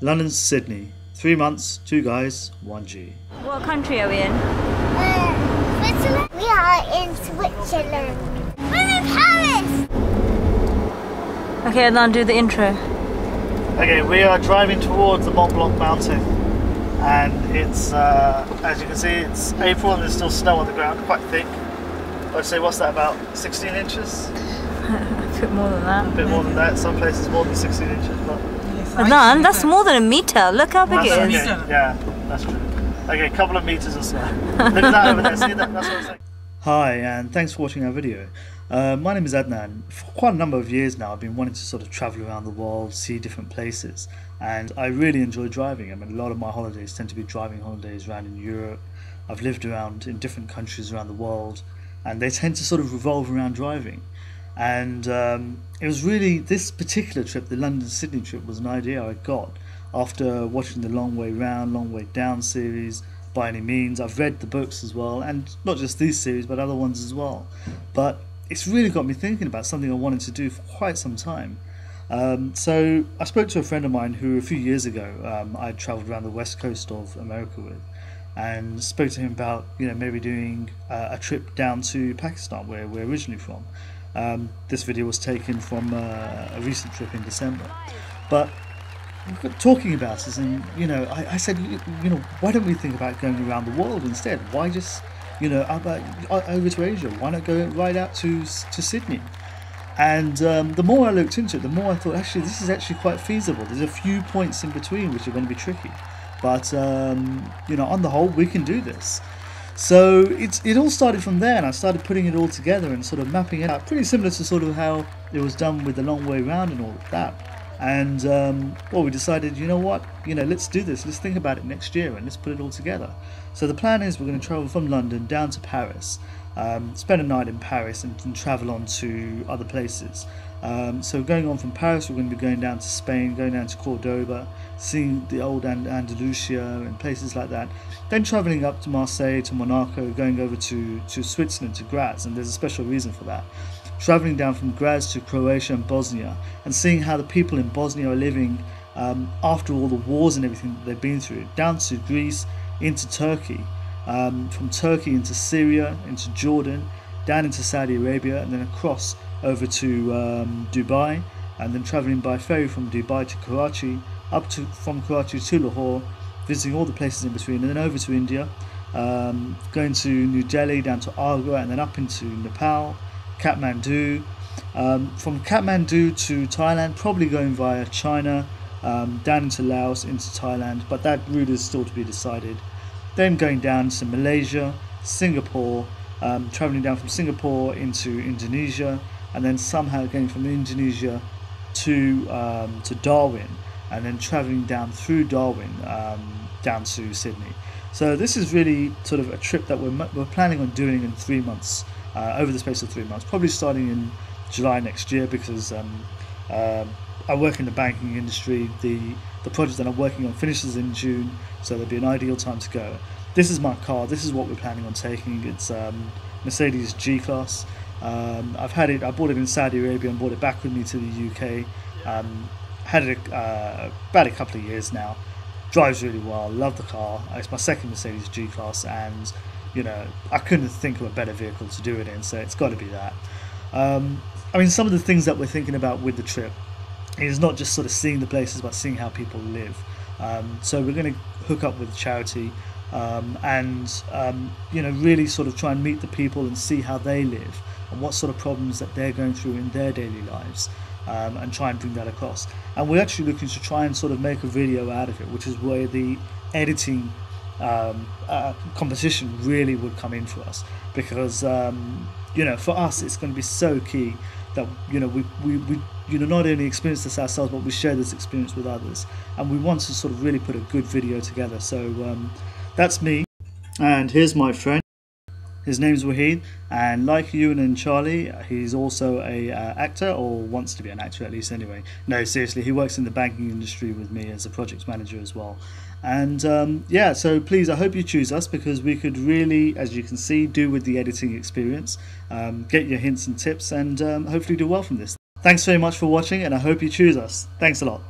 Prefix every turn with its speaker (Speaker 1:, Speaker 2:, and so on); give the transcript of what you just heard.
Speaker 1: London to Sydney. 3 months, 2 guys, 1G.
Speaker 2: What country are we in?
Speaker 3: Switzerland. We are in Switzerland. We're in Paris.
Speaker 2: Okay, and then do the intro.
Speaker 1: Okay, we are driving towards the Mont Blanc mountain, and it's, as you can see, it's April and there's still snow on the ground, quite thick. I'd say, what's that, about 16 inches?
Speaker 2: A bit more than that.
Speaker 1: A bit more than that, some places more than 16 inches. But
Speaker 2: Adnan, that's more than a meter. Look how big it is.
Speaker 1: okay. Yeah, that's true. Okay, a couple of meters of snow. Look at that over there, see that? That's what I'm saying. Hi, and thanks for watching our video. My name is Adnan. For quite a number of years now I've been wanting to sort of travel around the world, see different places, and I really enjoy driving. I mean, a lot of my holidays tend to be driving holidays around in Europe. I've lived around in different countries around the world, and they tend to sort of revolve around driving. And it was really, this particular trip, the London-Sydney trip, was an idea I got after watching the Long Way Round, Long Way Down series. By any means, I've read the books as well, and not just these series but other ones as well. But it's really got me thinking about something I wanted to do for quite some time. So I spoke to a friend of mine who a few years ago I'd travelled around the west coast of America with, and spoke to him about maybe doing a trip down to Pakistan, where we're originally from. This video was taken from a recent trip in December, but we got talking about this, and I said, why don't we think about going around the world instead? Why just over to Asia? Why not go right out to Sydney? And the more I looked into it, the more I thought, actually, this is actually quite feasible. There's a few points in between which are going to be tricky, but on the whole, we can do this. So it all started from there, and I started putting it all together and sort of mapping it out, pretty similar to sort of how it was done with the Long Way Round and all of that. And we decided, let's do this. Let's think about it next year and let's put it all together. So the plan is we're going to travel from London down to Paris, spend a night in Paris, and travel on to other places. So going on from Paris, we're going to be going down to Spain, going down to Cordoba, seeing the old Andalusia and places like that. Then travelling up to Marseille, to Monaco, going over to Switzerland, to Graz, and there's a special reason for that. Travelling down from Graz to Croatia and Bosnia, and seeing how the people in Bosnia are living after all the wars and everything that they've been through, down to Greece, into Turkey, from Turkey into Syria, into Jordan, down into Saudi Arabia, and then across over to Dubai, and then travelling by ferry from Dubai to Karachi, from Karachi to Lahore, visiting all the places in between, and then over to India, going to New Delhi, down to Agra, and then up into Nepal, Kathmandu, from Kathmandu to Thailand, probably going via China, down into Laos, into Thailand, but that route is still to be decided. Then going down to Malaysia, Singapore, travelling down from Singapore into Indonesia, and then somehow going from Indonesia to Darwin, and then travelling down through Darwin down to Sydney. So this is really sort of a trip that we're planning on doing in 3 months. Over the space of 3 months, probably starting in July next year, because I work in the banking industry. The project that I'm working on finishes in June, so there'll be an ideal time to go. This is my car. This is what we're planning on taking. It's Mercedes G-Class. I bought it in Saudi Arabia and brought it back with me to the UK. Had it about a couple of years now. Drives really well. Love the car. It's my second Mercedes G-Class, and I couldn't think of a better vehicle to do it in, so it's got to be that. I mean, some of the things that we're thinking about with the trip is not just sort of seeing the places, but seeing how people live. So we're going to hook up with charity, and really sort of try and meet the people and see how they live and what sort of problems that they're going through in their daily lives, and try and bring that across. And we're actually looking to try and sort of make a video out of it, which is where the editing competition really would come in for us, because for us it's going to be so key that we not only experience this ourselves, but we share this experience with others, and we want to sort of really put a good video together. So that's me, and here's my friend. His name's Wahid, and like Ewan and Charlie, he's also a actor, or wants to be an actor at least anyway. No, seriously, he works in the banking industry with me as a project manager as well. And so please, I hope you choose us, because we could really, as you can see, do with the editing experience, get your hints and tips, and hopefully do well from this. Thanks very much for watching, and I hope you choose us. Thanks a lot.